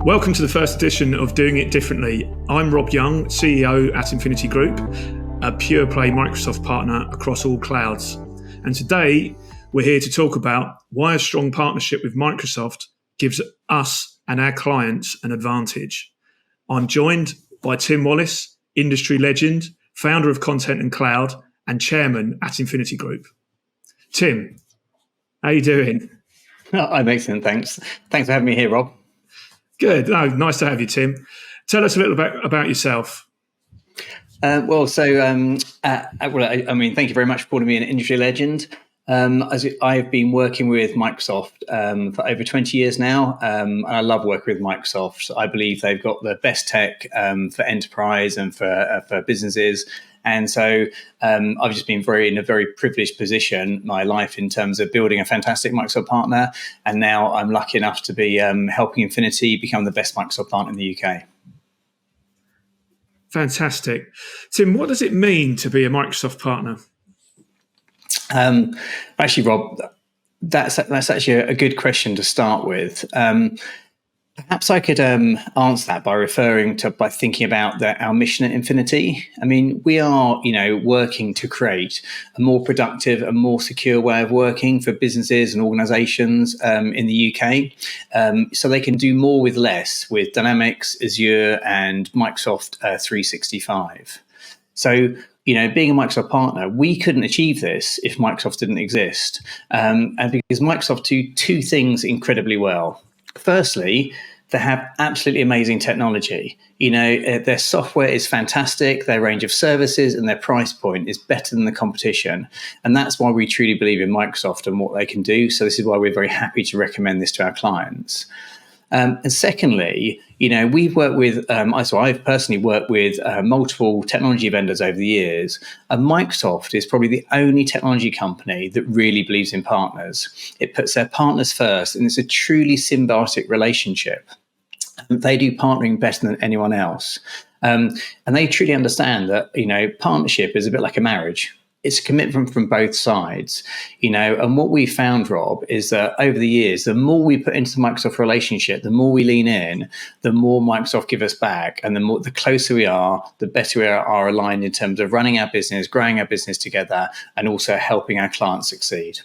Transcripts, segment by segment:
Welcome to the first edition of Doing It Differently. I'm Rob Young, CEO at Infinity Group, a pure play Microsoft partner across all clouds. And today we're here to talk about why a strong partnership with Microsoft gives us and our clients an advantage. I'm joined by Tim Wallace, industry legend, founder of Content and Cloud, and chairman at Infinity Group. Tim, how are you doing? I'm excellent, thanks. Thanks for having me here, Rob. Good. Oh, nice to have you, Tim. Tell us a little bit about yourself. Thank you very much for calling me an industry legend. As I've been working with Microsoft for over 20 years now, and I love working with Microsoft. I believe they've got the best tech for enterprise and for businesses. And so I've just been in a very privileged position in my life in terms of building a fantastic Microsoft partner. And now I'm lucky enough to be helping Infinity become the best Microsoft partner in the UK. Fantastic. Tim, what does it mean to be a Microsoft partner? Actually, Rob, that's actually a good question to start with. Perhaps I could answer that by thinking about our mission at Infinity. I mean, we are, working to create a more productive and more secure way of working for businesses and organisations in the UK, so they can do more with less with Dynamics, Azure, and Microsoft 365. So, being a Microsoft partner, we couldn't achieve this if Microsoft didn't exist, and because Microsoft do two things incredibly well. Firstly, they have absolutely amazing technology. Their software is fantastic, their range of services and their price point is better than the competition. And that's why we truly believe in Microsoft and what they can do. So this is why we're very happy to recommend this to our clients. And secondly, we've worked with, I've personally worked with multiple technology vendors over the years. And Microsoft is probably the only technology company that really believes in partners. It puts their partners first, and it's a truly symbiotic relationship. They do partnering better than anyone else. And they truly understand that, partnership is a bit like a marriage. It's a commitment from both sides, and what we found, Rob, is that over the years, the more we put into the Microsoft relationship, the more we lean in, the more Microsoft give us back. And the closer we are, the better we are aligned in terms of running our business, growing our business together, and also helping our clients succeed.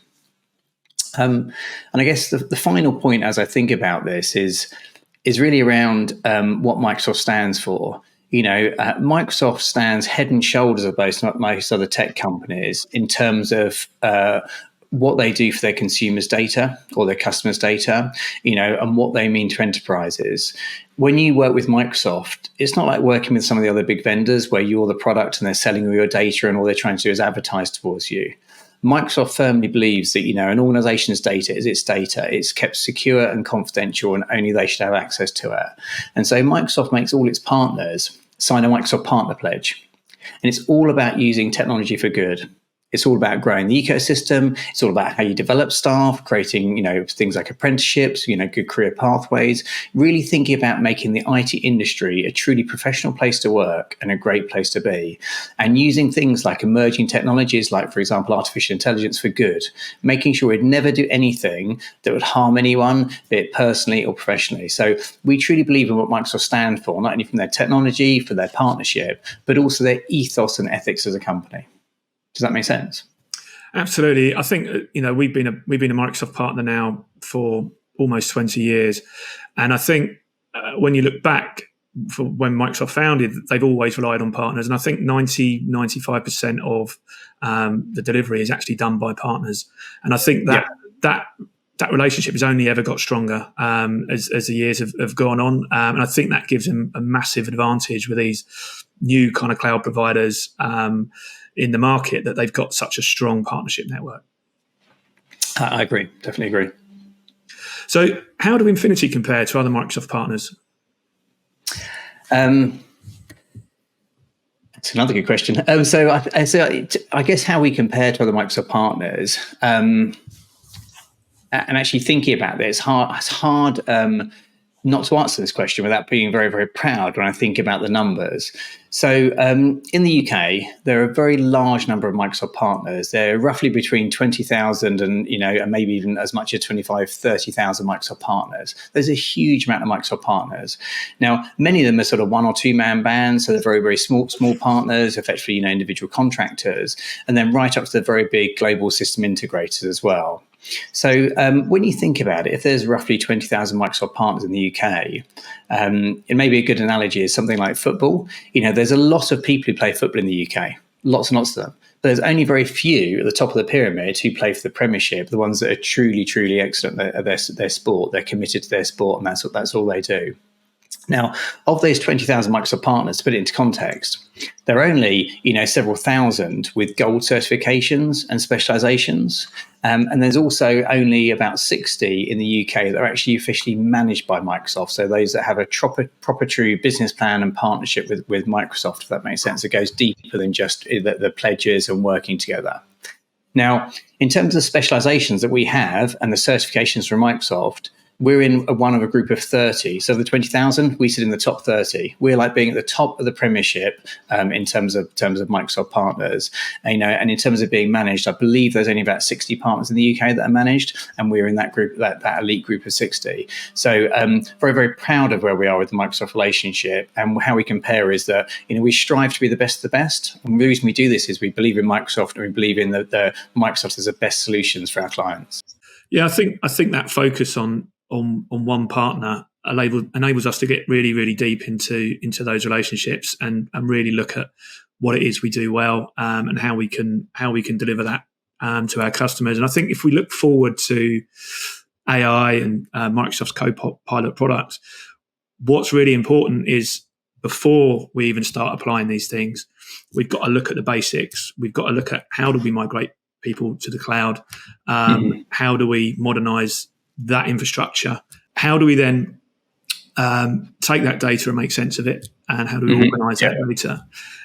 And I guess the final point as I think about this is really around what Microsoft stands for. Microsoft stands head and shoulders above most other tech companies in terms of what they do for their consumers' data or their customers' data, and what they mean to enterprises. When you work with Microsoft, it's not like working with some of the other big vendors where you're the product and they're selling all your data and all they're trying to do is advertise towards you. Microsoft firmly believes that, an organization's data is its data. It's kept secure and confidential, and only they should have access to it. And so Microsoft makes all its partners sign a Microsoft Partner Pledge. And it's all about using technology for good. It's all about growing the ecosystem. It's all about how you develop staff, creating, things like apprenticeships, good career pathways, really thinking about making the IT industry a truly professional place to work and a great place to be. And using things like emerging technologies, like, for example, artificial intelligence for good, making sure we'd never do anything that would harm anyone, be it personally or professionally. So we truly believe in what Microsoft stand for, not only from their technology, for their partnership, but also their ethos and ethics as a company. Does that make sense? Absolutely. I think we've been a Microsoft partner now for almost 20 years, and I think when you look back for when Microsoft founded, they've always relied on partners, and I think 95% of the delivery is actually done by partners, and I think that relationship has only ever got stronger as the years have gone on, and I think that gives them a massive advantage with these new kind of cloud providers in the market, that they've got such a strong partnership network. I agree, definitely agree. So how do Infinity compare to other Microsoft partners? That's another good question. So I guess how we compare to other Microsoft partners, and actually thinking about this, it's hard not to answer this question without being very, very proud when I think about the numbers. So in the UK, there are a very large number of Microsoft partners. They're roughly between 20,000 and, and maybe even as much as 25, 30,000 Microsoft partners. There's a huge amount of Microsoft partners. Now, many of them are sort of 1 or 2 man bands, so they're very, very small partners, effectively, individual contractors, and then right up to the very big global system integrators as well. So when you think about it, if there's roughly 20,000 Microsoft partners in the UK, it may be a good analogy is something like football. There's a lot of people who play football in the UK, lots and lots of them. But there's only very few at the top of the pyramid who play for the Premiership, the ones that are truly, truly excellent at their sport. They're committed to their sport, and that's all they do. Now, of those 20,000 Microsoft partners, to put it into context, there are only, several thousand with gold certifications and specializations. And there's also only about 60 in the UK that are actually officially managed by Microsoft. So those that have a proper true business plan and partnership with Microsoft, if that makes sense. It goes deeper than just the pledges and working together. Now, in terms of specializations that we have and the certifications from Microsoft, we're in one of a group of 30. So the 20,000, we sit in the top 30. We're like being at the top of the Premiership in terms of Microsoft partners. And in terms of being managed, I believe there's only about 60 partners in the UK that are managed, and we're in that group, that elite group of 60. So very, very proud of where we are with the Microsoft relationship, and how we compare is that we strive to be the best of the best. And the reason we do this is we believe in Microsoft, and we believe in the Microsoft as the best solutions for our clients. Yeah, I think that focus on one partner enables us to get really, really deep into those relationships and really look at what it is we do well, and how we can deliver that to our customers. And I think if we look forward to AI and Microsoft's Copilot product, what's really important is before we even start applying these things, we've got to look at the basics. We've got to look at how do we migrate people to the cloud? How do we modernize that infrastructure? How do we then take that data and make sense of it? And how do we organize that data?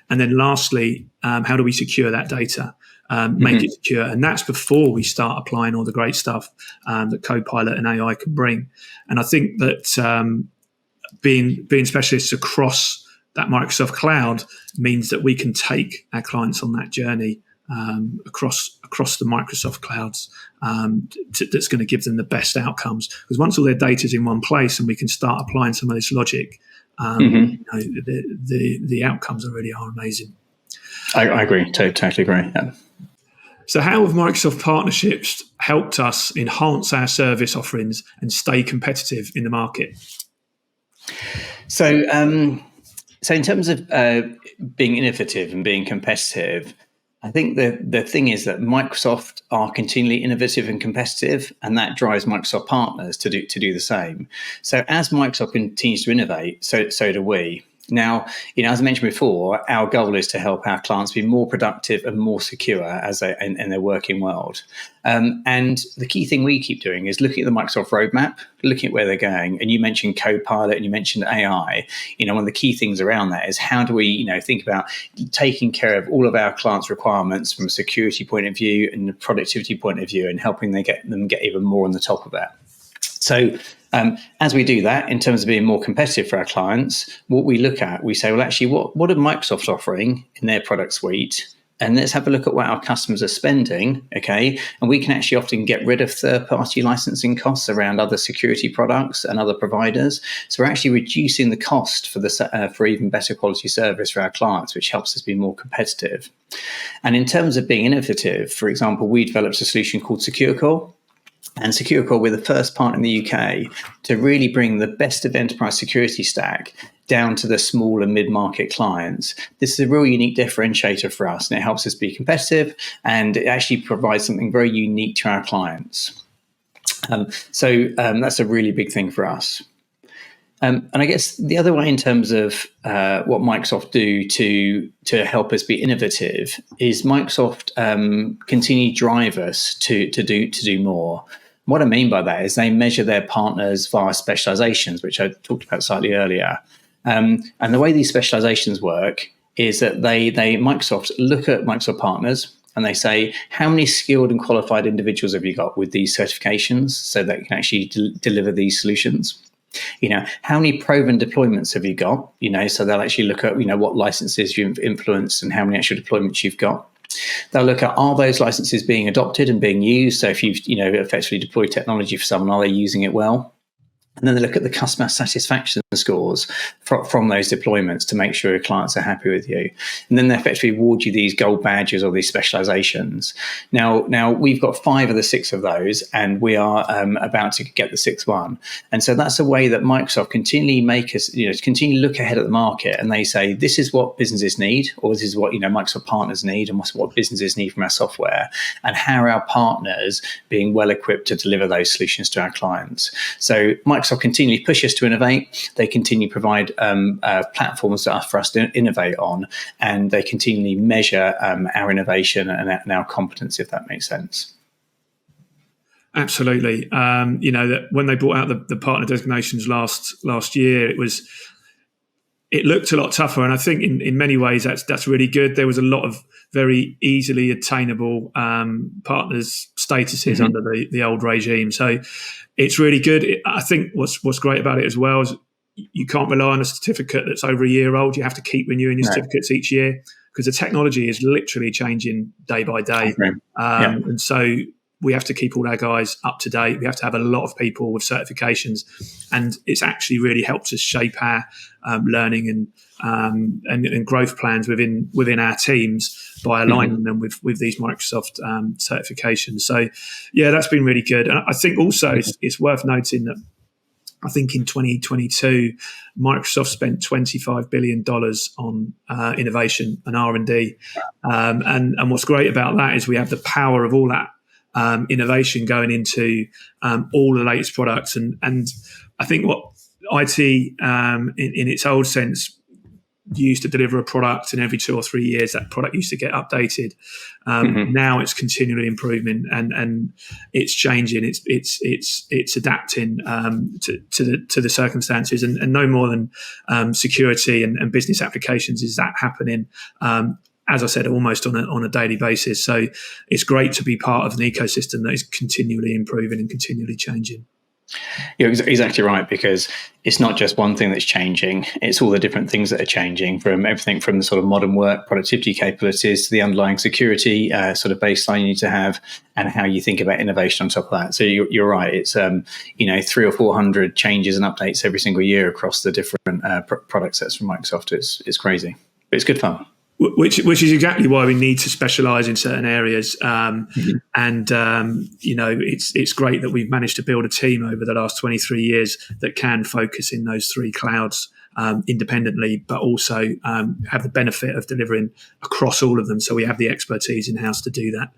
And then lastly, how do we secure that data, make it secure? And that's before we start applying all the great stuff that Copilot and AI can bring. And I think that being specialists across that Microsoft cloud means that we can take our clients on that journey across the Microsoft clouds, that's going to give them the best outcomes. Because once all their data is in one place and we can start applying some of this logic, the outcomes already are amazing. I agree, totally agree. Yeah. So how have Microsoft partnerships helped us enhance our service offerings and stay competitive in the market? So in terms of being innovative and being competitive, I think the thing is that Microsoft are continually innovative and competitive, and that drives Microsoft partners to do the same. So as Microsoft continues to innovate, so do we. Now, as I mentioned before, our goal is to help our clients be more productive and more secure in their working world. And the key thing we keep doing is looking at the Microsoft roadmap, looking at where they're going. And you mentioned Copilot and you mentioned AI. One of the key things around that is how do we, think about taking care of all of our clients' requirements from a security point of view and a productivity point of view, and helping them get even more on the top of that. So as we do that, in terms of being more competitive for our clients, what we look at, we say, well, actually, what are Microsoft offering in their product suite? And let's have a look at what our customers are spending, okay? And we can actually often get rid of third-party licensing costs around other security products and other providers. So we're actually reducing the cost for even better quality service for our clients, which helps us be more competitive. And in terms of being innovative, for example, we developed a solution called Secure Core. And Secure Core, we're the first partner in the UK to really bring the best of enterprise security stack down to the small and mid-market clients. This is a real unique differentiator for us, and it helps us be competitive, and it actually provides something very unique to our clients. So that's a really big thing for us. And I guess the other way in terms of what Microsoft do to help us be innovative is Microsoft continue to drive us to do more. What I mean by that is they measure their partners via specializations, which I talked about slightly earlier. And the way these specializations work is that Microsoft look at Microsoft partners and they say, how many skilled and qualified individuals have you got with these certifications so that you can actually deliver these solutions? How many proven deployments have you got? So they'll actually look at, what licenses you've influenced and how many actual deployments you've got. They'll look at, are those licenses being adopted and being used? So if you've, effectively deployed technology for someone, are they using it well? And then they look at the customer satisfaction scores from those deployments to make sure your clients are happy with you. And then they effectively award you these gold badges or these specializations. Now we've got 5 of the 6 of those, and we are about to get the 6th one. And so that's a way that Microsoft continually continue to look ahead at the market, and they say, this is what businesses need, or this is what, Microsoft partners need, and what businesses need from our software, and how are our partners being well equipped to deliver those solutions to our clients. So Microsoft continually push us to innovate. They continue to provide platforms that are for us to innovate on, and they continually measure our innovation and our competence, if that makes sense. Absolutely. That when they brought out the partner designations last year, it looked a lot tougher, and I think in many ways that's really good. There was a lot of very easily attainable partners statuses under the old regime, so it's really good. I think what's great about it as well is you can't rely on a certificate that's over a year old. You have to keep renewing your certificates each year, because the technology is literally changing day by day. And so we have to keep all our guys up to date. We have to have a lot of people with certifications, and it's actually really helped us shape our learning and growth plans within our teams by aligning them with these Microsoft certifications. So, that's been really good. And I think also it's worth noting that I think in 2022, Microsoft spent $25 billion on innovation and R&D. And what's great about that is we have the power of all that innovation going into all the latest products. And I think what IT in its old sense used to deliver a product, and every 2 or 3 years that product used to get updated. Now it's continually improving, and it's changing. It's adapting to the circumstances, and no more than security and business applications is that happening. As I said, almost on a daily basis. So it's great to be part of an ecosystem that is continually improving and continually changing. You're exactly right, because it's not just one thing that's changing. It's all the different things that are changing, from everything from the sort of modern work productivity capabilities to the underlying security sort of baseline you need to have, and how you think about innovation on top of that. So you're right. It's 300 or 400 changes and updates every single year across the different product sets from Microsoft. It's crazy, but it's good fun. Which is exactly why we need to specialise in certain areas, and it's great that we've managed to build a team over the last 23 years that can focus in those 3 clouds independently, but also have the benefit of delivering across all of them. So we have the expertise in house to do that.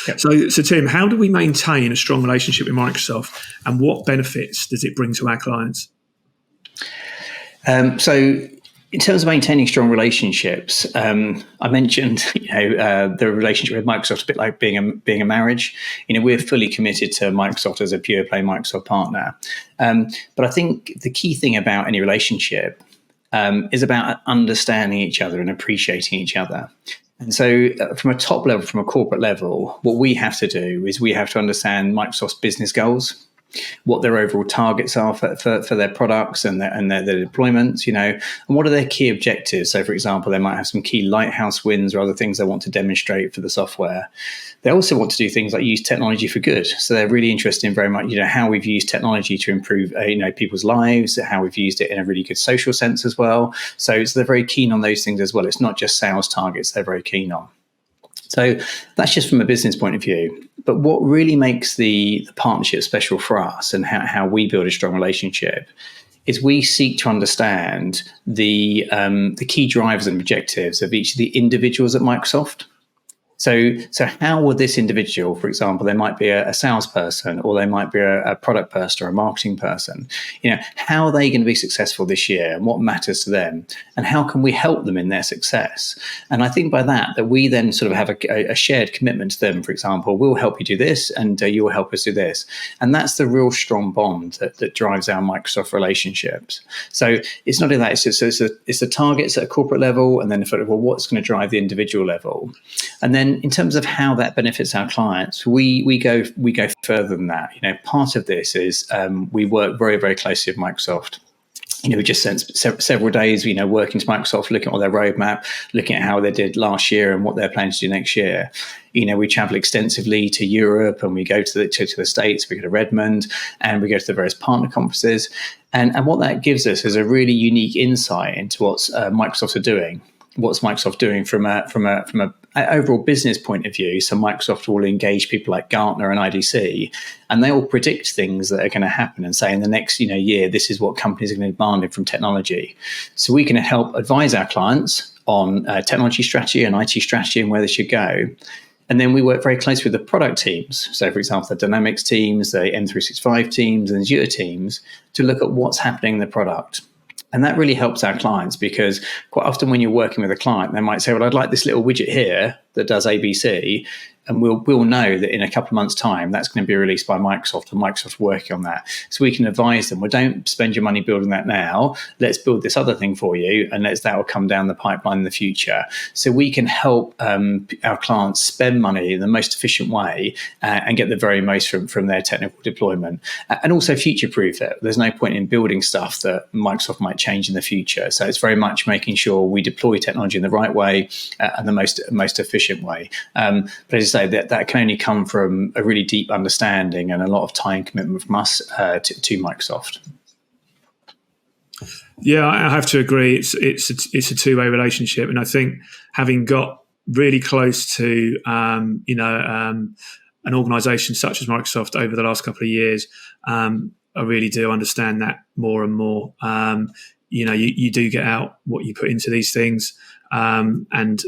Yep. So Tim, how do we maintain a strong relationship with Microsoft, and what benefits does it bring to our clients? In terms of maintaining strong relationships, I mentioned, the relationship with Microsoft a bit like being a marriage. We're fully committed to Microsoft as a pure play Microsoft partner. But I think the key thing about any relationship is about understanding each other and appreciating each other. And so from a top level, from a corporate level, what we have to do is we have to understand Microsoft's business goals, what their overall targets are for their products and their deployments, and what are their key objectives. So, for example, they might have some key lighthouse wins or other things they want to demonstrate for the software. They also want to do things like use technology for good. So they're really interested in very much, how we've used technology to improve, people's lives, how we've used it in a really good social sense as well. So they're very keen on those things as well. It's not just sales targets they're very keen on. So that's just from a business point of view. But what really makes the partnership special for us, and how we build a strong relationship, is we seek to understand the key drivers and objectives of each of the individuals at Microsoft. So how will this individual, for example, they might be a salesperson, or they might be a product person or a marketing person, how are they going to be successful this year, and what matters to them, and how can we help them in their success? And I think by that we then sort of have a shared commitment to them. For example, we'll help you do this, and you'll help us do this. And that's the real strong bond that drives our Microsoft relationships. So it's not only that, it's the targets at a corporate level, and then what's going to drive the individual level. And then And in terms of how that benefits our clients, we go further than that. Part of this is we work very, very closely with Microsoft. We just spent several days, working to Microsoft, looking at all their roadmap, looking at how they did last year and what they're planning to do next year. We travel extensively to Europe, and we go to the States, we go to Redmond, and we go to the various partner conferences. And what that gives us is a really unique insight into what Microsoft are doing. What's Microsoft doing from a overall business point of view? So Microsoft will engage people like Gartner and IDC, and they will predict things that are going to happen and say in the next year, this is what companies are going to demand from technology. So we can help advise our clients on technology strategy and IT strategy and where they should go. And then we work very closely with the product teams. So, for example, the Dynamics teams, the M365 teams, and Azure teams to look at what's happening in the product. And that really helps our clients, because quite often when you're working with a client, they might say, well, I'd like this little widget here that does ABC. And we'll know that in a couple of months' time, that's going to be released by Microsoft, and Microsoft's working on that. So we can advise them, well, don't spend your money building that now. Let's build this other thing for you, and that will come down the pipeline in the future. So we can help our clients spend money in the most efficient way and get the very most from their technical deployment, and also future-proof it. There's no point in building stuff that Microsoft might change in the future. So it's very much making sure we deploy technology in the right way and the most efficient way. But as I say, that can only come from a really deep understanding and a lot of time commitment from us to Microsoft. Yeah, I have to agree. It's a two-way relationship, and I think having got really close to an organisation such as Microsoft over the last couple of years, I really do understand that more and more. You do get out what you put into these things, and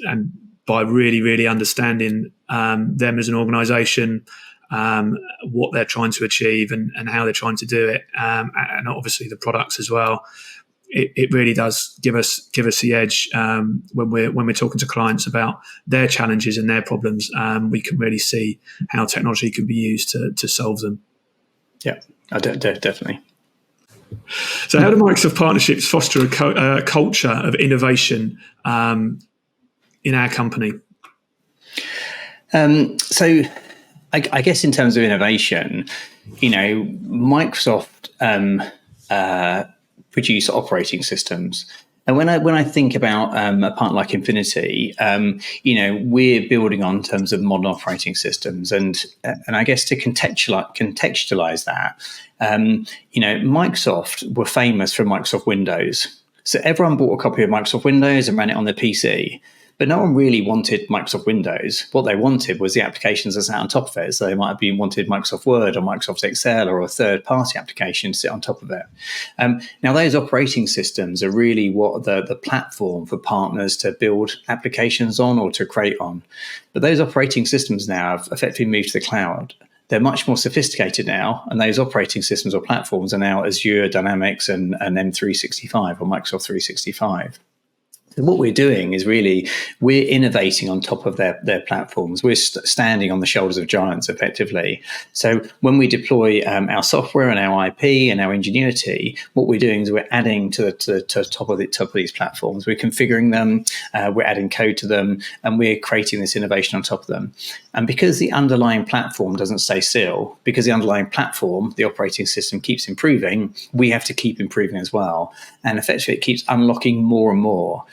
by really, really understanding them as an organisation, what they're trying to achieve and how they're trying to do it, and obviously the products as well. It really does give us the edge when we're talking to clients about their challenges and their problems. We can really see how technology can be used to solve them. Yeah, definitely. So, how do Microsoft partnerships foster a culture of innovation in our company? So I guess in terms of innovation, Microsoft produce operating systems. And when I think about a partner like Infinity, we're building on terms of modern operating systems, and I guess to contextualize that, Microsoft were famous for Microsoft Windows. So everyone bought a copy of Microsoft Windows and ran it on their PC. But no one really wanted Microsoft Windows. What they wanted was the applications that sat on top of it. So they might have wanted Microsoft Word or Microsoft Excel or a third-party application to sit on top of it. Now, those operating systems are really what the platform for partners to build applications on or to create on. But those operating systems now have effectively moved to the cloud. They're much more sophisticated now, and those operating systems or platforms are now Azure, Dynamics, and M365 or Microsoft 365. So what we're doing is we're innovating on top of their platforms. We're standing on the shoulders of giants, effectively. So when we deploy our software and our IP and our ingenuity, what we're doing is we're adding to top of these platforms. We're configuring them, we're adding code to them, and we're creating this innovation on top of them. And because the underlying platform doesn't stay still, because the underlying platform, the operating system, keeps improving, we have to keep improving as well. And effectively, it keeps unlocking more and more.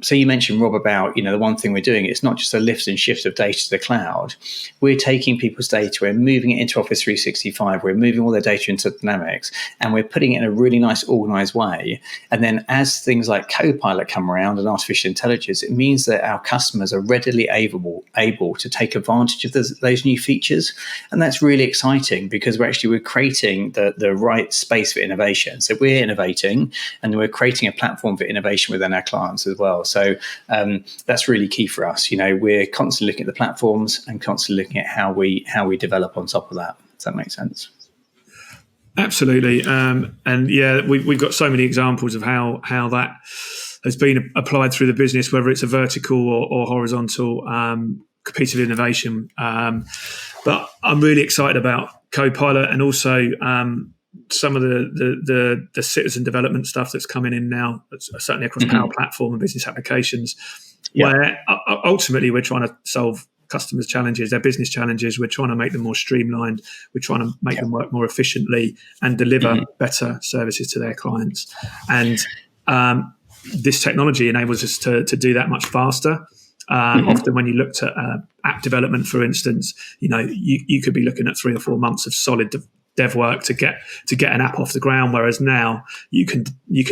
So you mentioned, Rob, about the one thing we're doing. It's not just a lift and shift of data to the cloud. We're taking people's data, we're moving it into Office 365, we're moving all their data into Dynamics, and we're putting it in a really nice, organized way. And then as things like Copilot come around and artificial intelligence, it means that our customers are readily able to take advantage of those new features. And that's really exciting, because we're creating the right space for innovation. So we're innovating, and we're creating a platform for innovation within our clients as well. So that's really key for us. We're constantly looking at the platforms and constantly looking at how we develop on top of that. Does that make sense? Absolutely. And yeah, we've got so many examples of how that has been applied through the business, whether it's a vertical or horizontal piece of innovation. But I'm really excited about Copilot, and also some of the citizen development stuff that's coming in now, certainly across Power Platform and business applications. Yeah. where ultimately we're trying to solve customers' challenges, their business challenges. We're trying to make them more streamlined. We're trying to make them work more efficiently and deliver better services to their clients. And this technology enables us to do that much faster. Often when you looked at app development, for instance, you could be looking at 3 or 4 months of solid dev work to get an app off the ground, whereas now you can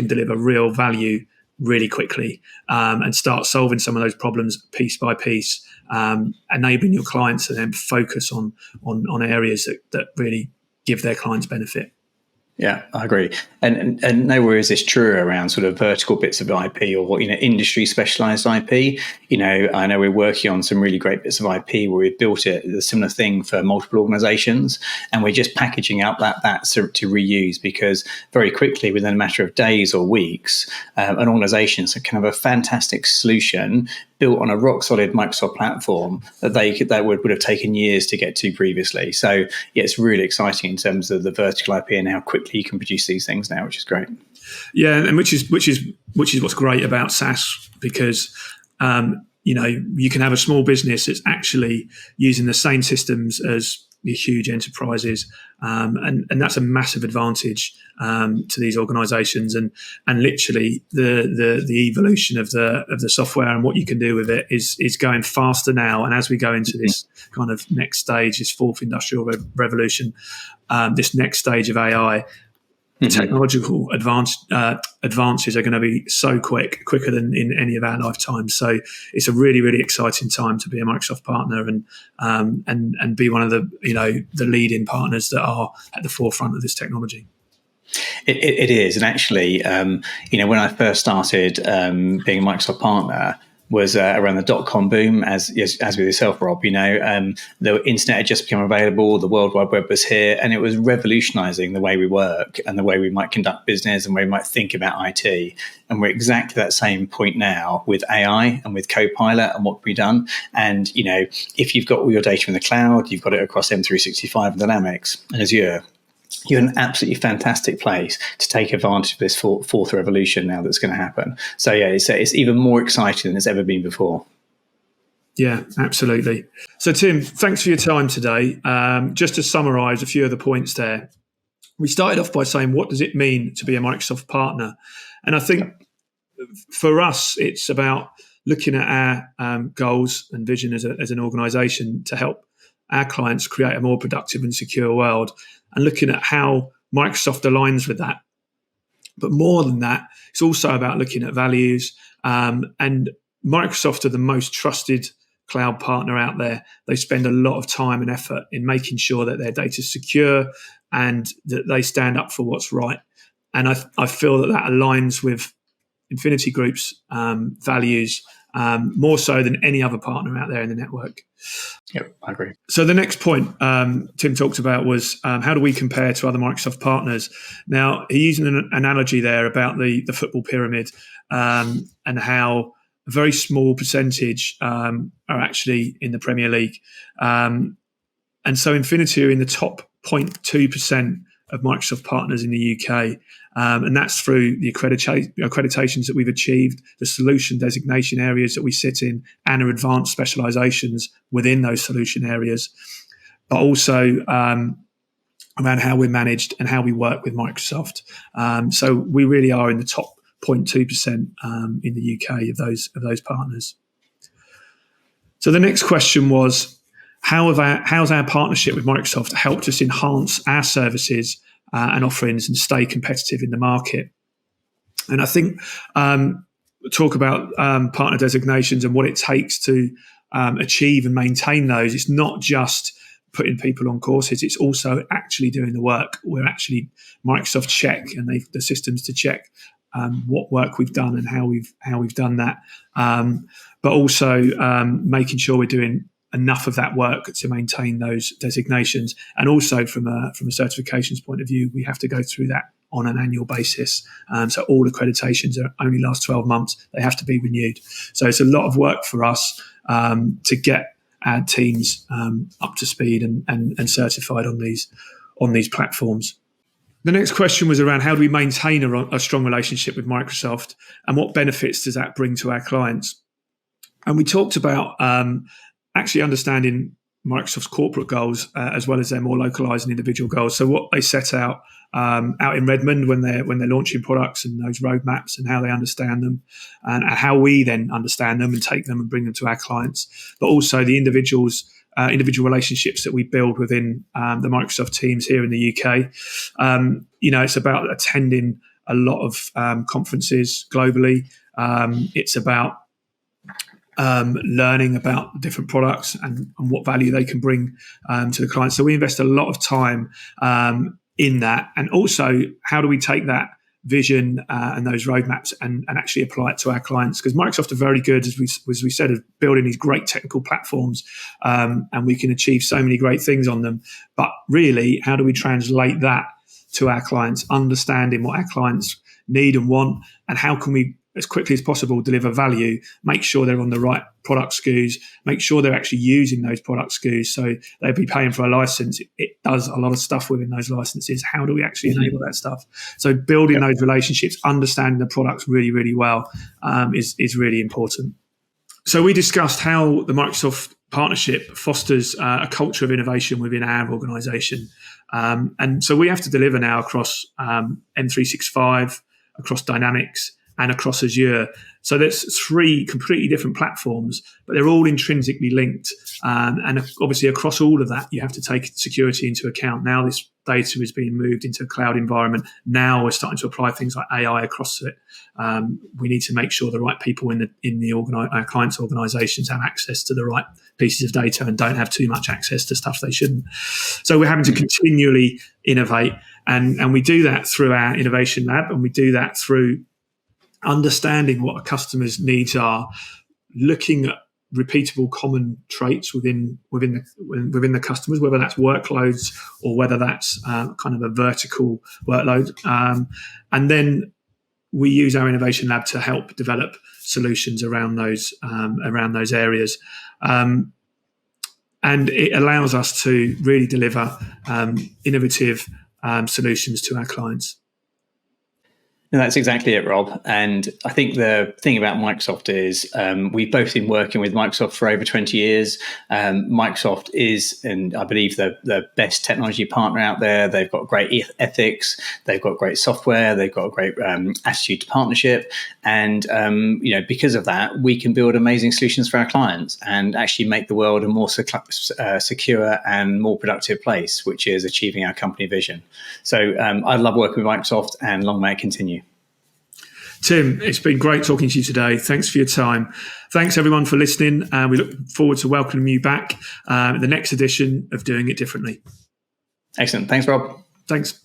deliver real value really quickly and start solving some of those problems piece by piece, enabling your clients to then focus on areas that really give their clients benefit. Yeah, I agree. And nowhere is this true around sort of vertical bits of IP or, industry specialized IP. I know we're working on some really great bits of IP where we've built a similar thing for multiple organizations, and we're just packaging up that to reuse, because very quickly, within a matter of days or weeks, an organization can have a fantastic solution built on a rock solid Microsoft platform that would have taken years to get to previously. So yeah, it's really exciting in terms of the vertical IP and how quickly you can produce these things now, which is great. Yeah, and which is what's great about SaaS, because you can have a small business that's actually using the same systems as the huge enterprises, and that's a massive advantage to these organisations. And literally the evolution of the software and what you can do with it is going faster now. And as we go into this kind of next stage, this fourth industrial revolution, this next stage of AI, technological advances are going to be so quicker than in any of our lifetimes. So it's a really, really exciting time to be a Microsoft partner and be one of the the leading partners that are at the forefront of this technology. It is, and actually, when I first started being a Microsoft partner, was around the dot-com boom, as with yourself, Rob. The internet had just become available, the World Wide Web was here, and it was revolutionising the way we work and the way we might conduct business and the way we might think about IT. And we're exactly that same point now with AI and with Copilot and what we've done. And, if you've got all your data in the cloud, you've got it across M365 and Dynamics and Azure, you're in an absolutely fantastic place to take advantage of this fourth revolution now that's going to happen. So yeah, it's even more exciting than it's ever been before. Yeah, absolutely. So Tim, thanks for your time today. Just to summarise a few of the points there, we started off by saying, what does it mean to be a Microsoft partner? And I think for us, it's about looking at our goals and vision as an organisation to help our clients create a more productive and secure world, and looking at how Microsoft aligns with that. But more than that, it's also about looking at values. And Microsoft are the most trusted cloud partner out there. They spend a lot of time and effort in making sure that their data is secure and that they stand up for what's right. And I feel that aligns with Infinity Group's values more so than any other partner out there in the network. Yep, I agree. So the next point Tim talked about was how do we compare to other Microsoft partners? Now, he used an analogy there about the football pyramid and how a very small percentage are actually in the Premier League. And so Infinity are in the top 0.2% of Microsoft partners in the UK. And that's through the accreditations that we've achieved, the solution designation areas that we sit in, and our advanced specialisations within those solution areas, but also around how we're managed and how we work with Microsoft. So we really are in the top 0.2% in the UK of those partners. So the next question was, how's our partnership with Microsoft helped us enhance our services and offerings and stay competitive in the market? And I think talk about partner designations and what it takes to achieve and maintain those. It's not just putting people on courses, it's also actually doing the work. We're actually Microsoft check, and the systems to check what work we've done and how we've done that, but also making sure we're doing enough of that work to maintain those designations. And also from a certifications point of view, we have to go through that on an annual basis. So all accreditations only last 12 months. They have to be renewed. So it's a lot of work for us to get our teams up to speed and certified on these platforms. The next question was around how do we maintain a strong relationship with Microsoft, and what benefits does that bring to our clients? And we talked about actually understanding Microsoft's corporate goals as well as their more localized and individual goals. So what they set out in Redmond when they're launching products, and those roadmaps and how they understand them, and how we then understand them and take them and bring them to our clients, but also the individual relationships that we build within the Microsoft teams here in the UK. It's about attending a lot of conferences globally. It's about learning about different products and what value they can bring to the client. So we invest a lot of time in that. And also, how do we take that vision and those roadmaps and actually apply it to our clients? Because Microsoft are very good, as we said, of building these great technical platforms, and we can achieve so many great things on them. But really, how do we translate that to our clients, understanding what our clients need and want, and how can we, as quickly as possible, deliver value, make sure they're on the right product SKUs, make sure they're actually using those product SKUs. So they'd be paying for a license. It does a lot of stuff within those licenses. How do we actually enable that stuff? So building those relationships, understanding the products really, really well is really important. So we discussed how the Microsoft partnership fosters a culture of innovation within our organization. And so we have to deliver now across M365, across Dynamics, and across Azure. So there's 3 completely different platforms, but they're all intrinsically linked. And obviously across all of that, you have to take security into account. Now this data is being moved into a cloud environment. Now we're starting to apply things like AI across it. We need to make sure the right people in our clients' organizations have access to the right pieces of data and don't have too much access to stuff they shouldn't. So we're having to continually innovate. And we do that through our innovation lab, and we do that through understanding what a customer's needs are, looking at repeatable common traits within the customers, whether that's workloads or whether that's kind of a vertical workload, and then we use our innovation lab to help develop solutions around those areas, and it allows us to really deliver innovative solutions to our clients. No, that's exactly it, Rob. And I think the thing about Microsoft is we've both been working with Microsoft for over 20 years. Microsoft is, and I believe, the best technology partner out there. They've got great ethics. They've got great software. They've got a great attitude to partnership. And, because of that, we can build amazing solutions for our clients and actually make the world a more secure and more productive place, which is achieving our company vision. So I love working with Microsoft, and long may it continue. Tim, it's been great talking to you today. Thanks for your time. Thanks, everyone, for listening. We look forward to welcoming you back in the next edition of Doing It Differently. Excellent. Thanks, Rob. Thanks.